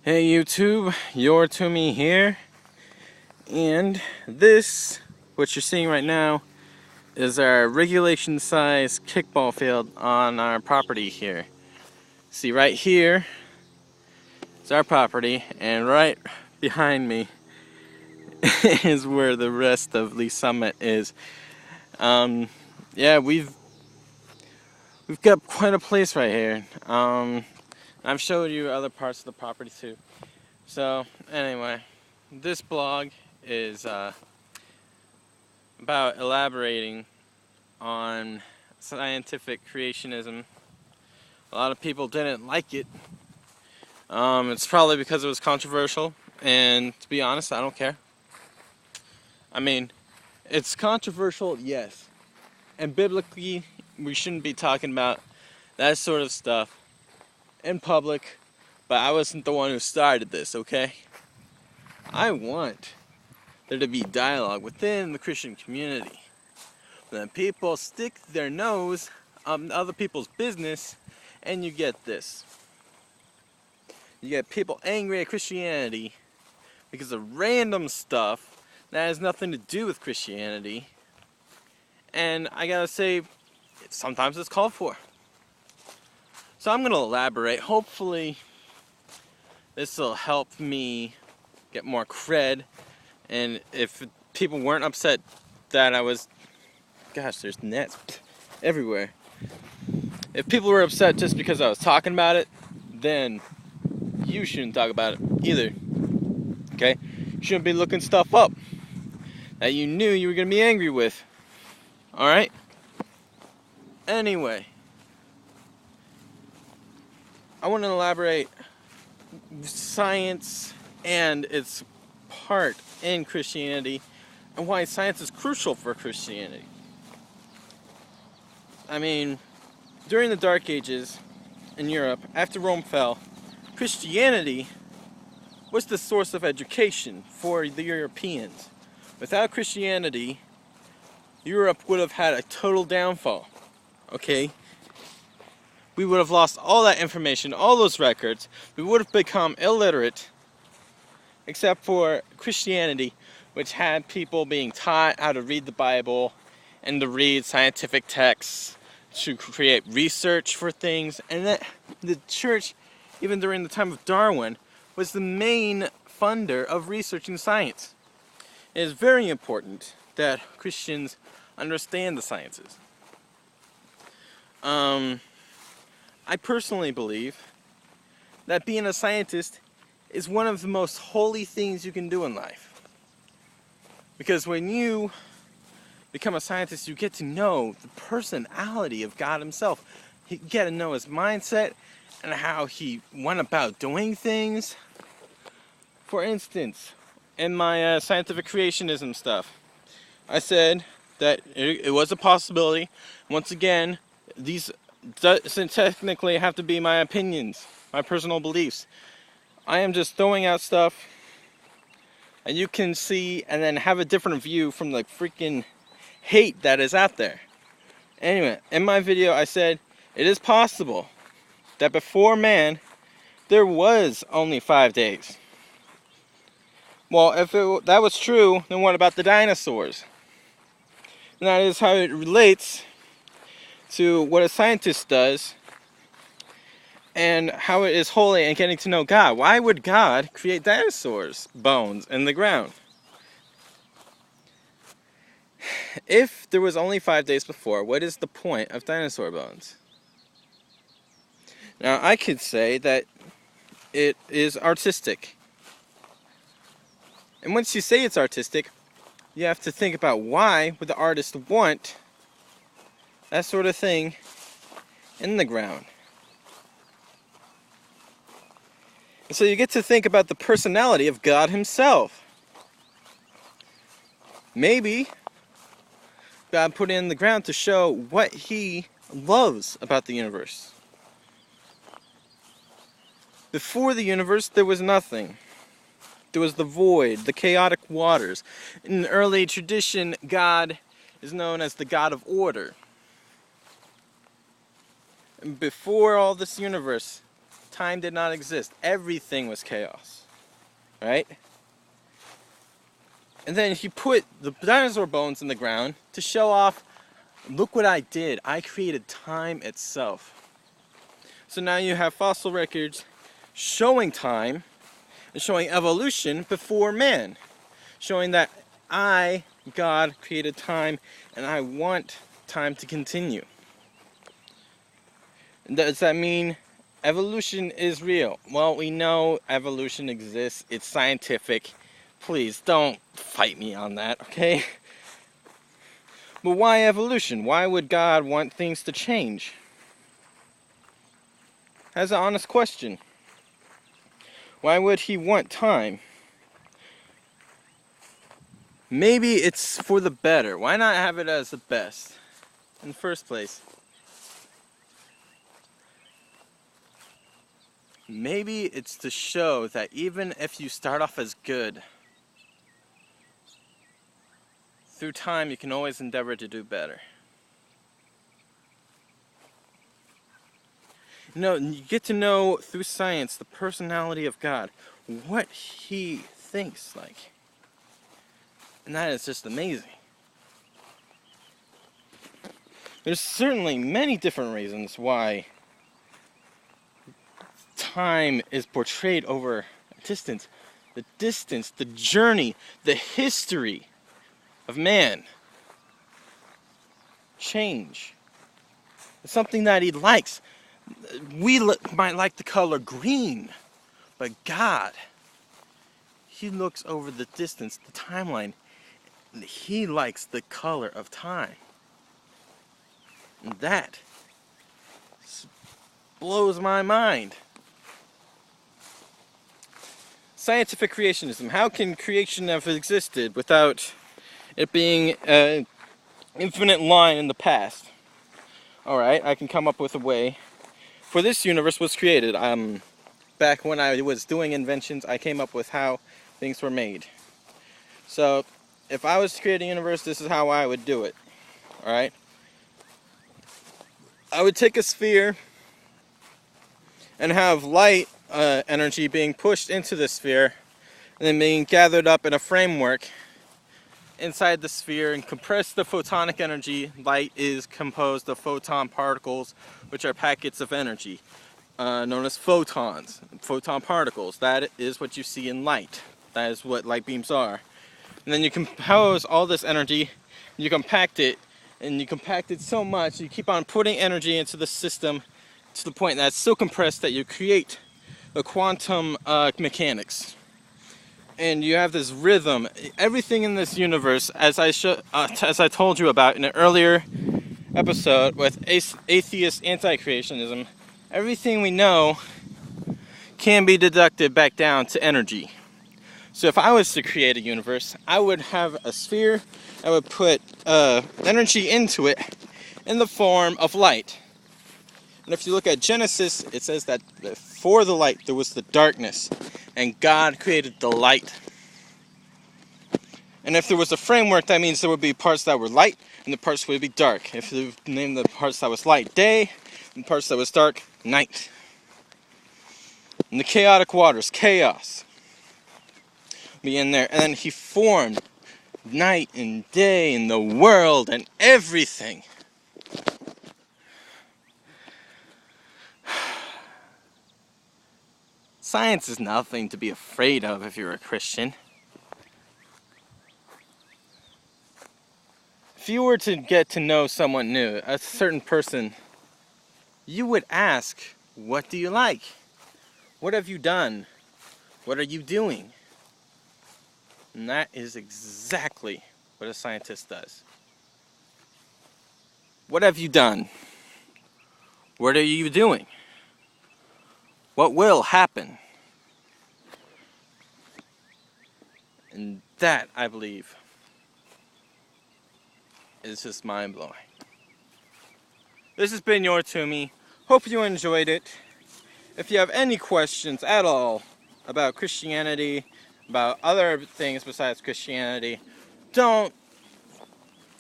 Hey YouTube, Your Toomey here, and this, what you're seeing right now, is our regulation size kickball field on our property here. See, right here is our property, and right behind me is where the rest of Lee Summit is. Yeah, we've got quite a place right here. I've showed you other parts of the property too. So anyway, this blog is about elaborating on scientific creationism. A lot of people didn't like it. It's probably because it was controversial, and to be honest, I don't care. I mean, it's controversial, yes, and biblically, we shouldn't be talking about that sort of stuff in public, but I wasn't the one who started this, okay? I want there to be dialogue within the Christian community. Then people stick their nose on other people's business, and you get this. You get people angry at Christianity because of random stuff that has nothing to do with Christianity. And I gotta say, sometimes it's called for. So I'm gonna elaborate. Hopefully, this will help me get more cred. And if people weren't upset that I was, gosh, there's nets everywhere. If people were upset just because I was talking about it, then you shouldn't talk about it either. Okay? You shouldn't be looking stuff up that you knew you were going to be angry with. Alright? Anyway, I want to elaborate science and its part in Christianity and why science is crucial for Christianity. I mean, during the Dark Ages in Europe, after Rome fell, Christianity was the source of education for the Europeans. Without Christianity, Europe would have had a total downfall. Okay? We would have lost all that information, all those records. We would have become illiterate, except for Christianity, which had people being taught how to read the Bible and to read scientific texts, to create research for things, and that the church, even during the time of Darwin, was the main funder of research in science. It is very important that Christians understand the sciences. I personally believe that being a scientist is one of the most holy things you can do in life. Because when you become a scientist, you get to know the personality of God himself. You get to know his mindset and how he went about doing things. For instance, in my scientific creationism stuff, I said that it was a possibility. Once again, these technically have to be my opinions, my personal beliefs. I am just throwing out stuff, and you can see and then have a different view from the freaking hate that is out there. Anyway, in my video I said it is possible that before man there was only 5 days. Well, if that was true, then what about the dinosaurs? And that is how it relates to what a scientist does and how it is holy and getting to know God. Why would God create dinosaurs' bones in the ground? If there was only 5 days before, what is the point of dinosaur bones? Now, I could say that it is artistic. And once you say it's artistic, you have to think about why would the artist want that sort of thing in the ground. And so you get to think about the personality of God himself. Maybe God put it in the ground to show what he loves about the universe. Before the universe, there was nothing. There was the void, the chaotic waters. In the early tradition, God is known as the God of order. And before all this universe, time did not exist. Everything was chaos, right? And then he put the dinosaur bones in the ground to show off, look what I did. I created time itself. So now you have fossil records showing time and showing evolution before man. Showing that I, God, created time and I want time to continue. Does that mean evolution is real? Well, we know evolution exists. It's scientific. Please don't fight me on that, okay? But why evolution? Why would God want things to change? That's an honest question. Why would he want time? Maybe it's for the better. Why not have it as the best in the first place? Maybe it's to show that even if you start off as good, through time you can always endeavor to do better. You get to know through science the personality of God, what he thinks like. And that is just amazing. There's certainly many different reasons why time is portrayed over distance. The distance, the journey, the history of man. Change. It's something that he likes. We might like the color green, but God, he looks over the distance, the timeline, and he likes the color of time. And that blows my mind. Scientific creationism. How can creation have existed without it being an infinite line in the past? Alright, I can come up with a way. For this universe was created. Back when I was doing inventions, I came up with how things were made. So, if I was to create a universe, this is how I would do it. Alright? I would take a sphere and have light energy being pushed into the sphere and then being gathered up in a framework inside the sphere and compress the photonic energy. Light is composed of photon particles, which are packets of energy, known as photons, photon particles. That is what you see in light. That is what light beams are. And then you compose all this energy, and you compact it, and you compact it so much, you keep on putting energy into the system to the point that it's so compressed that you create the quantum mechanics. And you have this rhythm. Everything in this universe, as I told you about in an earlier episode with atheist anti-creationism, everything we know can be deducted back down to energy. So if I was to create a universe, I would have a sphere, I would put energy into it in the form of light. And if you look at Genesis, it says that before the light there was the darkness, and God created the light. And if there was a framework, that means there would be parts that were light, and the parts would be dark. If you name the parts that was light, day, and parts that was dark, night. And the chaotic waters, chaos, be in there. And then he formed night and day and the world and everything. Science is nothing to be afraid of if you're a Christian. If you were to get to know someone new, a certain person, you would ask, what do you like? What have you done? What are you doing? And that is exactly what a scientist does. What have you done? What are you doing? What will happen? And that, I believe, is just mind-blowing. This has been your Toomey. Hope you enjoyed it. If you have any questions at all about Christianity, about other things besides Christianity, don't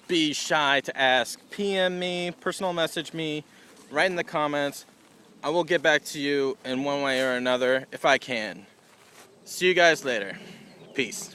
be shy to ask. PM me, personal message me, write in the comments. I will get back to you in one way or another if I can. See you guys later. Peace.